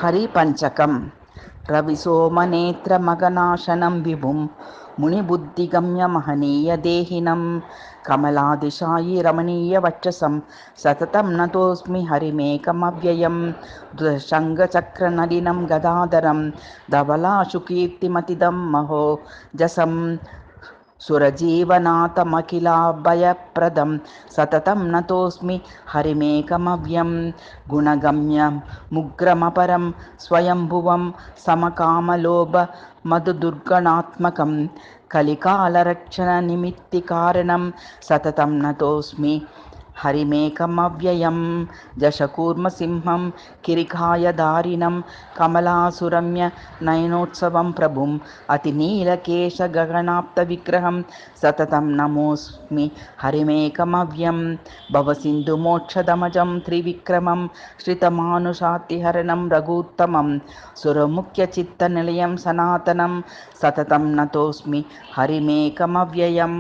हरिपञ्चकं रविसोमनेत्रमगनाशनं विभुं मुनिबुद्धिगम्यमहनीयदेहिनं कमलादिशायि रमणीयवक्षसं सततं नतोऽस्मि हरिमेकमव्ययं शङ्खचक्रनलिनं गदाधरं धवलाशुकीर्तिमतिदं महोजसं सुरजीवनाथमखिलाभयप्रदं सततं नतोऽस्मि हरिमेकमव्यं गुणगम्यं मुग्रमपरं स्वयंभुवं समकामलोभमधुदुर्गणात्मकं कलिकालरक्षणनिमित्तिकारणं सततं नतोऽस्मि हरिमेकमव्ययं जशकूर्मसिंहं किरिकायधारिणं कमलासुरम्य नयनोत्सवं प्रभुम् अतिनीलकेशगगनाप्तविग्रहं सततं नमोऽस्मि हरिमेकमव्यं भवसिन्धुमोक्षदमजं त्रिविक्रमं श्रितमानुषातिहरणं रघूत्तमं सुरमुख्यचित्तनिलयं सनातनं सततं नतोऽस्मि हरिमेकमव्ययम्।